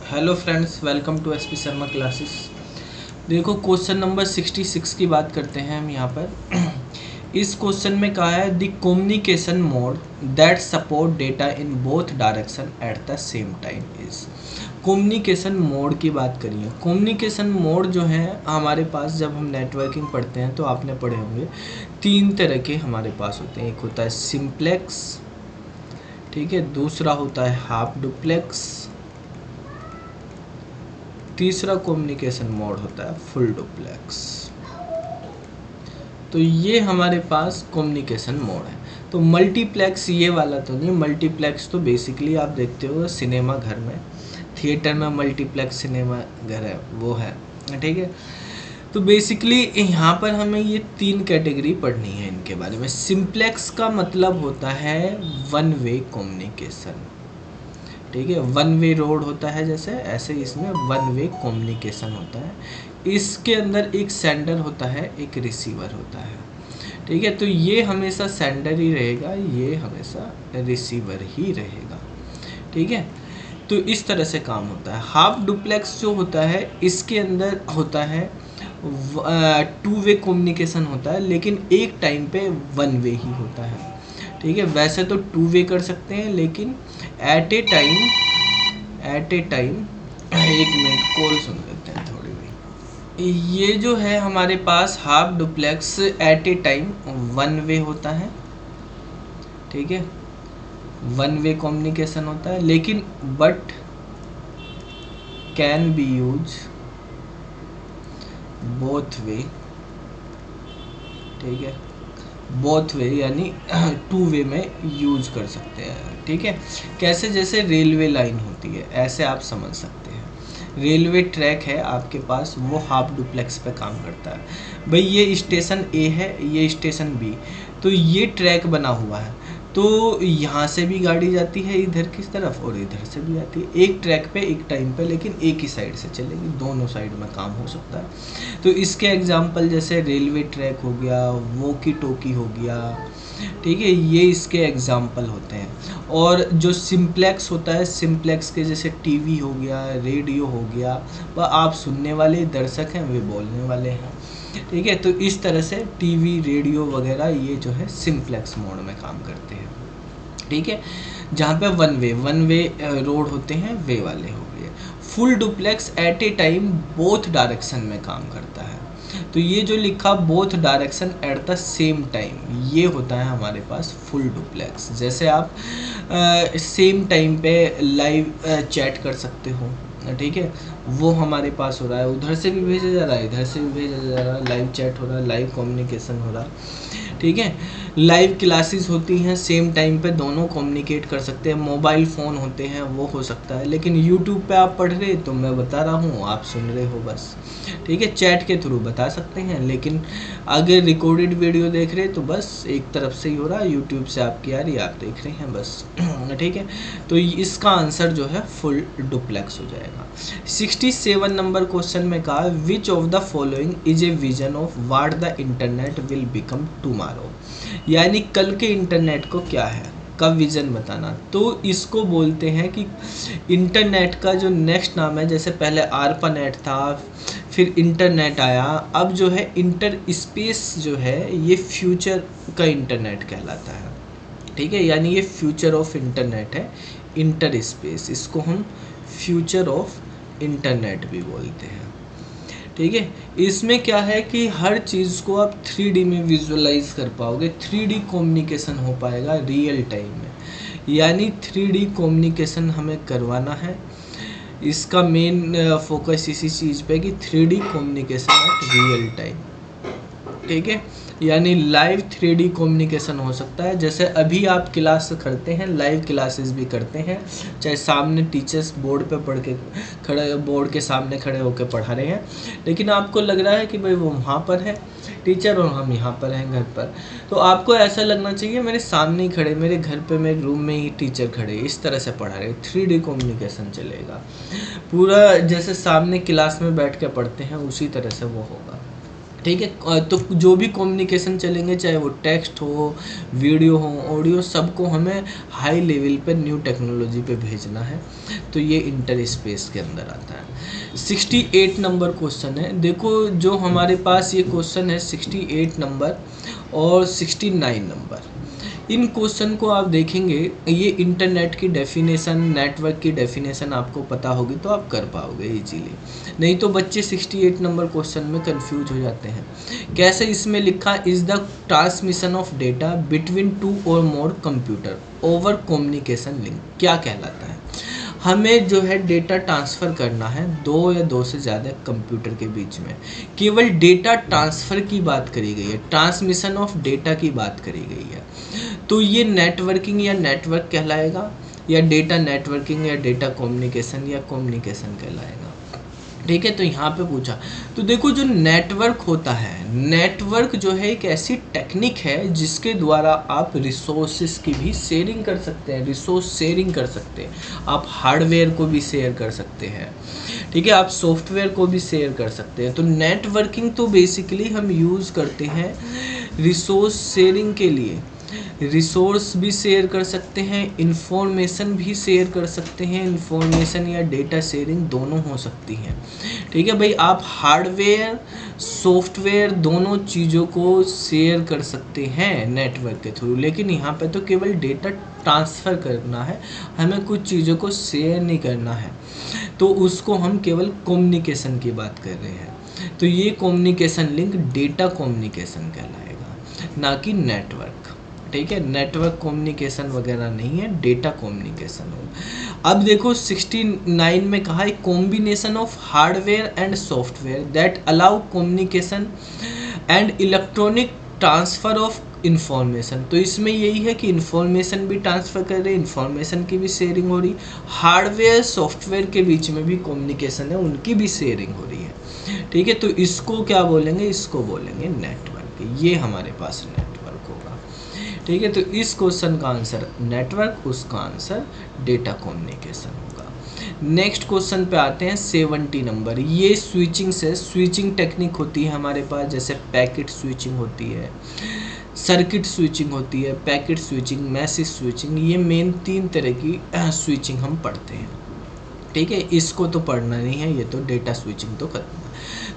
Hello friends, welcome to SP Sharma classes. देखो question number 66 की बात करते हैं हम यहाँ पर। इस क्वेश्चन में कहा है the communication mode that support data in both direction at the same time is. Communication mode की बात करिए। कम्युनिकेशन मोड जो है हमारे पास, जब हम नेटवर्किंग पढ़ते हैं तो आपने पढ़े होंगे तीन तरह के हमारे पास होते हैं। एक होता है सिंप्लेक्स, ठीक है, दूसरा होता है हाफ डुप्लेक्स, तीसरा कम्युनिकेशन मोड होता है फुल डुप्लेक्स। तो ये हमारे पास कम्युनिकेशन मोड है। तो मल्टीप्लेक्स ये वाला तो नहीं। मल्टीप्लेक्स तो बेसिकली आप देखते हो सिनेमा घर में, थिएटर में मल्टीप्लेक्स सिनेमा घर है, वो है, ठीक है। तो बेसिकली यहाँ पर हमें ये तीन कैटेगरी पढ़नी है इनके बारे में। सिंप्लेक्स का मतलब होता है वन वे कम्युनिकेशन, ठीक है। वन वे रोड होता है जैसे, ऐसे इसमें वन वे कम्युनिकेशन होता है। इसके अंदर एक सेंडर होता है, एक रिसीवर होता है, ठीक है। तो ये हमेशा सेंडर ही रहेगा, ये हमेशा रिसीवर ही रहेगा, ठीक है। तो इस तरह से काम होता है। हाफ डुप्लेक्स जो होता है इसके अंदर होता है टू वे कम्युनिकेशन होता है, लेकिन एक टाइम पे वन वे ही होता है, ठीक है। वैसे तो टू वे कर सकते हैं, लेकिन एट ए टाइम एक मिनट कॉल सुन लेते हैं थोड़ी भी। ये जो है हमारे पास half duplex at a time one way होता है, ठीक है, वन वे कम्युनिकेशन होता है, लेकिन but can be use both way, ठीक है। बोथ वे यानी टू वे में यूज कर सकते हैं, ठीक है। कैसे? जैसे रेलवे लाइन होती है, ऐसे आप समझ सकते हैं। रेलवे ट्रैक है आपके पास, वो हाफ डुप्लेक्स पे काम करता है। भाई ये स्टेशन ए है, ये स्टेशन बी, तो ये ट्रैक बना हुआ है, तो यहाँ से भी गाड़ी जाती है इधर की तरफ और इधर से भी आती है, एक ट्रैक पे एक टाइम पे, लेकिन एक ही साइड से चलेगी, दोनों साइड में काम हो सकता है। तो इसके एग्जांपल जैसे रेलवे ट्रैक हो गया, वॉकी टोकी हो गया, ठीक है, ये इसके एग्जाम्पल होते हैं। और जो सिंप्लेक्स होता है, सिंप्लेक्स के जैसे टीवी हो गया, रेडियो हो गया, वह आप सुनने वाले दर्शक हैं, वे बोलने वाले हैं, ठीक है। तो इस तरह से टीवी, रेडियो वगैरह ये जो है सिंप्लेक्स मोड में काम करते हैं, ठीक है। जहाँ पे वन वे रोड होते हैं, वे वाले हो गए। Full duplex at a time both direction में काम करता है। तो ये जो लिखा both direction at the same time, ये होता है हमारे पास फुल डुप्लेक्स। जैसे आप सेम टाइम पे लाइव चैट कर सकते हो, ठीक है, वो हमारे पास हो रहा है, उधर से भी भेजा जा रहा है, इधर से भी भेजा जा रहा है, लाइव चैट हो रहा है, लाइव कम्युनिकेशन हो रहा है, ठीक है। लाइव क्लासेस होती हैं, सेम टाइम पे दोनों कम्युनिकेट कर सकते हैं। मोबाइल फ़ोन होते हैं, वो हो सकता है, लेकिन यूट्यूब पे आप पढ़ रहे तो मैं बता रहा हूँ, आप सुन रहे हो बस, ठीक है। चैट के थ्रू बता सकते हैं, लेकिन अगर रिकॉर्डेड वीडियो देख रहे तो बस एक तरफ से ही हो रहा है, यूट्यूब से आपकी आ रही, आप देख रहे हैं बस, ठीक है। तो इसका आंसर जो है फुल डुप्लेक्स हो जाएगा। 67 नंबर क्वेश्चन में कहा which of the following is a vision of what the internet will become tomorrow. यानी कल के इंटरनेट को क्या है, का विजन बताना। तो इसको बोलते हैं कि इंटरनेट का जो नेक्स्ट नाम है, जैसे पहले आरपानेट था, फिर इंटरनेट आया, अब जो है इंटर स्पेस जो है ये फ्यूचर का इंटरनेट कहलाता है, ठीक है। यानी ये फ्यूचर ऑफ इंटरनेट है, इंटर स्पेस, इसको हम फ्यूचर ऑफ इंटरनेट भी बोलते हैं, ठीक है। इसमें क्या है कि हर चीज़ को आप 3D में विजुअलाइज कर पाओगे, 3D कम्युनिकेशन हो पाएगा रियल टाइम में। यानी 3D कम्युनिकेशन हमें करवाना है, इसका मेन फोकस इसी चीज़ पे कि 3D communication at real time, ठीक है। यानी लाइव 3D कम्युनिकेशन हो सकता है। जैसे अभी आप क्लास करते हैं, लाइव क्लासेस भी करते हैं, चाहे सामने टीचर्स बोर्ड पे पढ़ के खड़े, बोर्ड के सामने खड़े होकर पढ़ा रहे हैं, लेकिन आपको लग रहा है कि भाई वो वहाँ पर है टीचर और हम यहाँ पर हैं घर पर, तो आपको ऐसा लगना चाहिए मेरे सामने ही खड़े, मेरे घर पे, मेरे रूम में ही टीचर खड़े, इस तरह से पढ़ा रहे। 3D कम्युनिकेशन चलेगा पूरा, जैसे सामने क्लास में बैठ के पढ़ते हैं उसी तरह से वो होगा, ठीक है। तो जो भी कम्युनिकेशन चलेंगे, चाहे वो टेक्स्ट हो, वीडियो हो, ऑडियो, सबको हमें हाई लेवल पे न्यू टेक्नोलॉजी पे भेजना है, तो ये इंटर स्पेस के अंदर आता है। 68 नंबर क्वेश्चन है। देखो जो हमारे पास ये क्वेश्चन है 68 नंबर और 69 नंबर, इन क्वेश्चन को आप देखेंगे, ये इंटरनेट की डेफिनेशन, नेटवर्क की डेफिनेशन आपको पता होगी तो आप कर पाओगे इजीली, नहीं तो बच्चे 68 नंबर क्वेश्चन में कंफ्यूज हो जाते हैं। कैसे इसमें लिखा, is the transmission of data between two और मोर कंप्यूटर ओवर कम्युनिकेशन लिंक, क्या कहलाता है? हमें जो है डेटा ट्रांसफ़र करना है दो या दो से ज़्यादा कंप्यूटर के बीच में, केवल डेटा ट्रांसफ़र की बात करी गई है, ट्रांसमिशन ऑफ डेटा की बात करी गई है, तो ये नेटवर्किंग या नेटवर्क कहलाएगा, या डेटा नेटवर्किंग या डेटा कम्युनिकेशन या कम्युनिकेशन कहलाएगा। ठीक है, तो यहाँ पे पूछा, तो देखो जो नेटवर्क होता है, नेटवर्क जो है एक ऐसी टेक्निक है जिसके द्वारा आप रिसोर्सेज की भी शेयरिंग कर सकते हैं, रिसोर्स शेयरिंग कर सकते हैं, आप हार्डवेयर को भी शेयर कर सकते हैं, ठीक है, आप सॉफ्टवेयर को भी शेयर कर सकते हैं। तो नेटवर्किंग तो बेसिकली हम यूज़ करते हैं रिसोर्स शेयरिंग के लिए, रिसोर्स भी शेयर कर सकते हैं, इंफॉर्मेशन भी शेयर कर सकते हैं, इंफॉर्मेशन या डेटा शेयरिंग दोनों हो सकती हैं। ठीक है भाई, आप हार्डवेयर सॉफ्टवेयर दोनों चीज़ों को शेयर कर सकते हैं नेटवर्क के थ्रू, लेकिन यहाँ पे तो केवल डेटा ट्रांसफ़र करना है, हमें कुछ चीज़ों को शेयर नहीं करना है, तो उसको हम केवल कम्युनिकेशन की बात कर रहे हैं। तो ये कम्युनिकेशन लिंक डेटा कम्युनिकेशन कहलाएगा, ना कि नेटवर्क। ठीक है, नेटवर्क कम्युनिकेशन वगैरह नहीं है, डेटा कम्युनिकेशन हो। अब देखो 69 में कहा है combination of hardware and software that allow communication and electronic transfer of information. तो इसमें यही है कि इन्फॉर्मेशन भी ट्रांसफ़र कर रहे हैं, इन्फॉर्मेशन की भी शेयरिंग हो रही, हार्डवेयर सॉफ्टवेयर के बीच में भी कम्युनिकेशन है, उनकी भी शेयरिंग हो रही है। ठीक है, तो इसको क्या बोलेंगे, इसको बोलेंगे नेटवर्क। ये हमारे पास नेटवर्क होगा। ठीक है, तो इस क्वेश्चन का आंसर नेटवर्क, उसका आंसर डेटा कम्युनिकेशन होगा। नेक्स्ट क्वेश्चन पे आते हैं 70 नंबर। ये स्विचिंग से, स्विचिंग टेक्निक होती है हमारे पास, जैसे पैकेट स्विचिंग होती है, सर्किट स्विचिंग होती है, पैकेट स्विचिंग, मैसेज स्विचिंग, ये मेन 3 तरह की स्विचिंग हम पढ़ते हैं। ठीक है, इसको तो पढ़ना नहीं है, ये तो डेटा स्विचिंग तो खत्म है।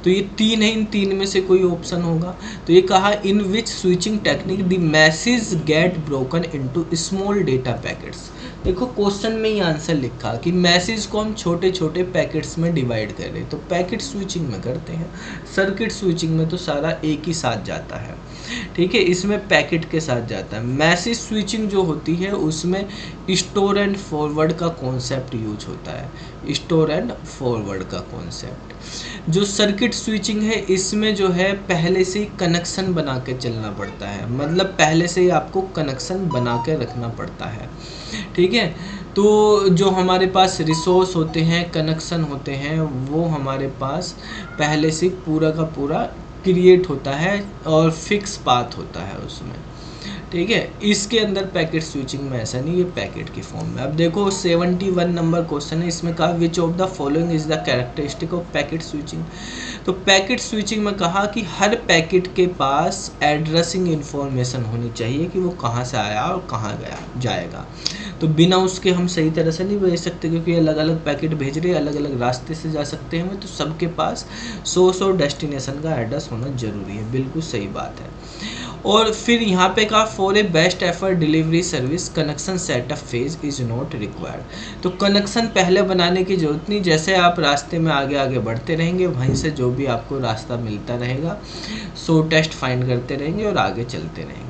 तो ये 3 है, इन 3 में से कोई ऑप्शन होगा। तो ये कहा in which switching technique the message get broken into small data packets. देखो क्वेश्चन में ही आंसर लिखा कि मैसेज को हम छोटे छोटे पैकेट्स में डिवाइड कर रहे हैं, तो पैकेट स्विचिंग में करते हैं। सर्किट स्विचिंग में तो सारा एक ही साथ जाता है, ठीक है, इसमें पैकेट के साथ जाता है। मैसेज स्विचिंग जो होती है उसमें स्टोर एंड फॉरवर्ड का कॉन्सेप्ट यूज होता है, स्टोर एंड फॉरवर्ड का कॉन्सेप्ट। जो सर्किट स्विचिंग है इसमें जो है पहले से ही कनेक्शन बना के चलना पड़ता है, मतलब पहले से ही आपको कनेक्शन बना के रखना पड़ता है। ठीक है, तो जो हमारे पास रिसोर्स होते हैं, कनेक्शन होते हैं, वो हमारे पास पहले से पूरा का पूरा क्रिएट होता है और फिक्स पाथ होता है उसमें। ठीक है, इसके अंदर पैकेट स्विचिंग में ऐसा नहीं, ये पैकेट की फॉर्म में। अब देखो 71 नंबर क्वेश्चन है, इसमें कहा which of the following is the characteristic of packet switching. तो पैकेट स्विचिंग में कहा कि हर पैकेट के पास एड्रेसिंग इन्फॉर्मेशन होनी चाहिए कि वो कहाँ से आया और कहाँ गया जाएगा। तो बिना उसके हम सही तरह से नहीं भेज सकते, क्योंकि अलग अलग पैकेट भेज रहे हैं, अलग अलग रास्ते से जा सकते हैं, तो सबके पास सोर्स और डेस्टिनेशन का एड्रेस होना जरूरी है। बिल्कुल सही बात है। और फिर यहाँ पे कहा for a best effort delivery service connection setup phase is not required. तो कनेक्शन पहले बनाने की जरूरत नहीं, जैसे आप रास्ते में आगे आगे बढ़ते रहेंगे, वहीं से जो भी आपको रास्ता मिलता रहेगा, सो टेस्ट फाइंड करते रहेंगे और आगे चलते रहेंगे।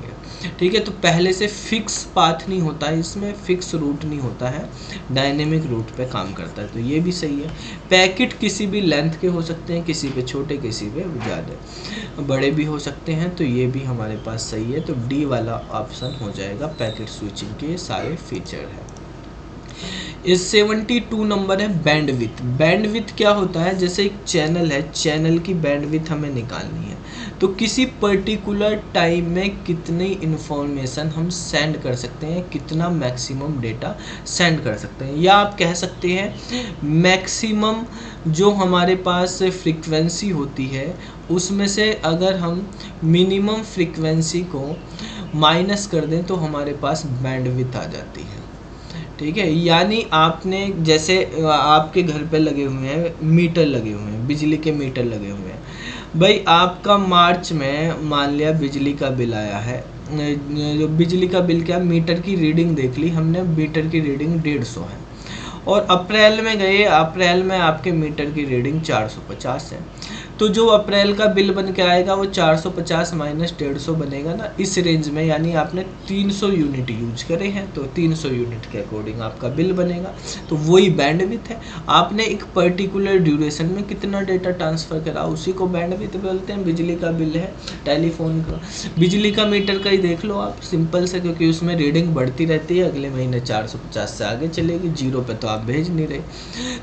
ठीक है, तो पहले से फिक्स पाथ नहीं होता है, इसमें फिक्स रूट नहीं होता है, डायनेमिक रूट पे काम करता है, तो ये भी सही है। पैकेट किसी भी लेंथ के हो सकते हैं, किसी पे छोटे किसी पे ज़्यादा बड़े भी हो सकते हैं, तो ये भी हमारे पास सही है। तो डी वाला ऑप्शन हो जाएगा, पैकेट स्विचिंग के सारे फीचर है। इस 72 नंबर है बैंडविथ। बैंडविथ क्या होता है, जैसे एक चैनल है, चैनल की बैंडविथ हमें निकालनी है, तो किसी पर्टिकुलर टाइम में कितनी इन्फॉर्मेशन हम सेंड कर सकते हैं, कितना मैक्सिमम डेटा सेंड कर सकते हैं, या आप कह सकते हैं मैक्सिमम जो हमारे पास फ्रीक्वेंसी होती है उसमें से अगर हम मिनिमम फ्रीक्वेंसी को माइनस कर दें तो हमारे पास बैंडविड्थ आ जाती है। ठीक है, यानी आपने जैसे आपके घर पे लगे हुए हैं मीटर, लगे हुए हैं बिजली के मीटर लगे हुए हैं भाई, आपका मार्च में मान लिया बिजली का बिल आया है, जो बिजली का बिल क्या, मीटर की रीडिंग देख ली हमने, मीटर की रीडिंग 150 है, और अप्रैल में गए, अप्रैल में आपके मीटर की रीडिंग 450 है, तो जो अप्रैल का बिल बन के आएगा वो 450 माइनस 150 बनेगा ना, इस रेंज में, यानी आपने 300 यूनिट यूज करे हैं तो 300 यूनिट के अकॉर्डिंग आपका बिल बनेगा। तो वही बैंडविड्थ है, आपने एक पर्टिकुलर ड्यूरेशन में कितना डेटा ट्रांसफ़र करा उसी को बैंडविड्थ बोलते हैं। बिजली का बिल है, टेलीफोन का, बिजली का मीटर का ही देख लो आप, सिंपल से, क्योंकि उसमें रीडिंग बढ़ती रहती है, अगले महीने 450 से आगे चलेगी, जीरो पे तो आप भेज नहीं रहे।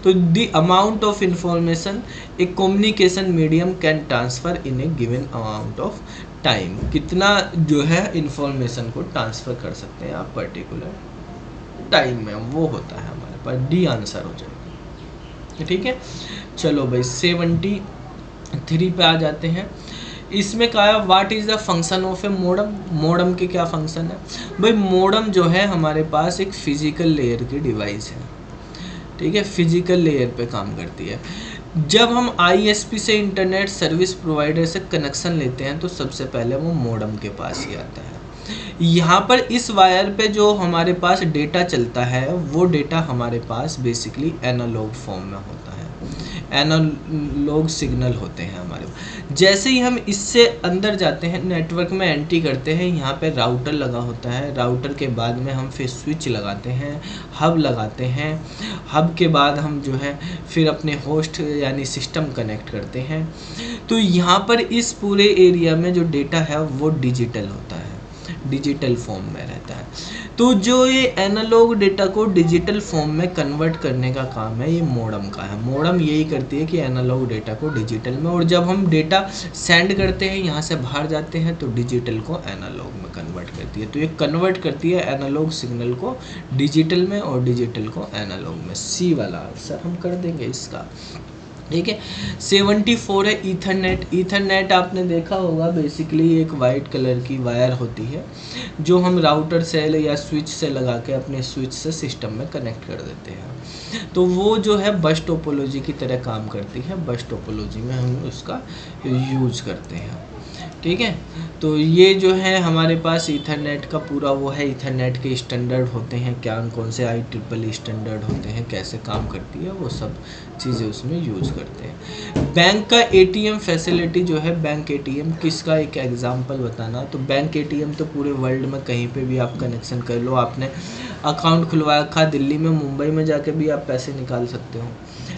तो the amount of information A communication medium can transfer in A given amount of time, कितना जो है इंफॉर्मेशन को ट्रांसफ़र कर सकते हैं आप पर्टिकुलर टाइम में, वो होता है हमारे पास, डी आंसर हो जाएगा। ठीक है, चलो भाई 73 पे आ जाते हैं। इसमें कहा है what is the function of A modem, modem के क्या फंक्शन है भाई। मोडम जो है हमारे पास एक फिजिकल लेयर की डिवाइस है, ठीक है, फिजिकल लेयर पे काम करती है। जब हम आईएसपी से इंटरनेट सर्विस प्रोवाइडर से कनेक्शन लेते हैं तो सबसे पहले वो मोडम के पास ही आता है। यहाँ पर इस वायर पे जो हमारे पास डेटा चलता है वो डेटा हमारे पास बेसिकली एनालॉग फॉर्म में होता है, एनालॉग सिग्नल होते हैं हमारे पास। जैसे ही हम इससे अंदर जाते हैं, नेटवर्क में एंट्री करते हैं, यहाँ पे राउटर लगा होता है, राउटर के बाद में हम फिर स्विच लगाते हैं, हब लगाते हैं, हब के बाद हम जो है फिर अपने होस्ट यानी सिस्टम कनेक्ट करते हैं। तो यहाँ पर इस पूरे एरिया में जो डेटा है वो डिजिटल होता है, डिजिटल फॉर्म में रहता है। तो जो ये एनालॉग डेटा को डिजिटल फॉर्म में कन्वर्ट करने का काम है ये मोडम का है। मोडम यही करती है कि एनालॉग डेटा को डिजिटल में, और जब हम डेटा सेंड करते हैं यहाँ से बाहर जाते हैं तो डिजिटल को एनालॉग में कन्वर्ट करती है। तो ये कन्वर्ट करती है एनालॉग सिग्नल को डिजिटल में और डिजिटल को एनालॉग में। सी वाला आंसर हम कर देंगे इसका। ठीक है, 74 है ईथरनेट। ईथरनेट आपने देखा होगा, बेसिकली एक वाइट कलर की वायर होती है जो हम राउटर से या स्विच से लगा के अपने स्विच से सिस्टम में कनेक्ट कर देते हैं। तो वो जो है बस टोपोलॉजी की तरह काम करती है, बस टोपोलॉजी में हम उसका यूज करते हैं। ठीक है, तो ये जो है हमारे पास ईथरनेट का पूरा वो है। ईथरनेट के स्टैंडर्ड होते हैं, क्या कौन से IEEE स्टैंडर्ड होते हैं, कैसे काम करती है, वो सब चीज़ें उसमें यूज़ करते हैं। बैंक का ATM फैसिलिटी जो है, बैंक ATM किसका एक एग्जांपल बताना। तो बैंक ATM तो पूरे वर्ल्ड में कहीं पे भी आप कनेक्शन कर लो, आपने अकाउंट खुलवा रखा दिल्ली में, मुंबई में जाके भी आप पैसे निकाल सकते हो।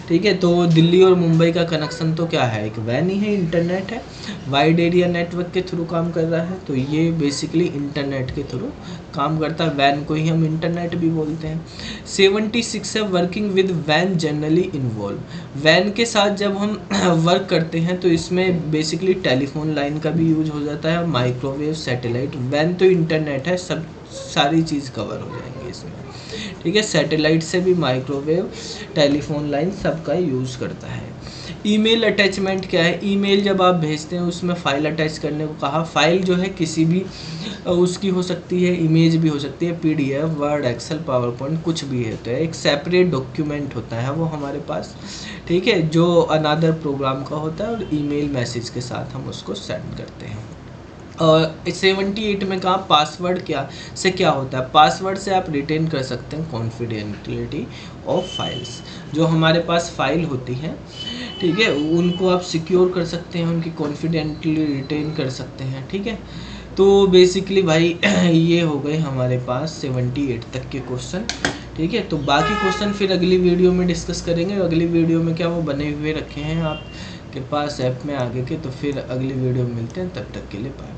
ठीक है, तो दिल्ली और मुंबई का कनेक्शन तो क्या है, एक वैन ही है, इंटरनेट है, वाइड एरिया नेटवर्क के थ्रू काम कर रहा है। तो ये बेसिकली इंटरनेट के थ्रू काम करता है, वैन को ही हम इंटरनेट भी बोलते हैं। 76 है वर्किंग विद वैन जनरली इन्वॉल्व। वैन के साथ जब हम वर्क करते हैं तो इसमें बेसिकली टेलीफोन लाइन का भी यूज हो जाता है, माइक्रोवेव, सैटेलाइट। वैन तो इंटरनेट है, सब सारी चीज़ कवर हो जाएंगी इसमें। ठीक है, सैटेलाइट से भी माइक्रोवेव, टेलीफोन लाइन सबका यूज़ करता है। ईमेल अटैचमेंट क्या है, ईमेल जब आप भेजते हैं उसमें फ़ाइल अटैच करने को कहा। फ़ाइल जो है किसी भी उसकी हो सकती है, इमेज भी हो सकती है, PDF, Word, Excel, PowerPoint, कुछ भी है। तो एक सेपरेट डॉक्यूमेंट होता है वो हमारे पास, ठीक है, जो अनदर प्रोग्राम का होता है, और ईमेल मैसेज के साथ हम उसको सेंड करते हैं। और 78 में कहा पासवर्ड क्या होता है। पासवर्ड से आप रिटेन कर सकते हैं कॉन्फिडेंशियलिटी ऑफ फाइल्स। जो हमारे पास फाइल होती है, ठीक है, उनको आप सिक्योर कर सकते हैं, उनकी कॉन्फिडेंटली रिटेन कर सकते हैं। ठीक है, तो बेसिकली भाई ये हो गए हमारे पास 78 तक के क्वेश्चन। ठीक है, तो बाकी क्वेश्चन फिर अगली वीडियो में डिस्कस करेंगे। अगली वीडियो में क्या वो बने हुए रखे हैं आपके पास ऐप में आगे के, तो फिर अगली वीडियो में मिलते हैं, तब तक के लिए बाय।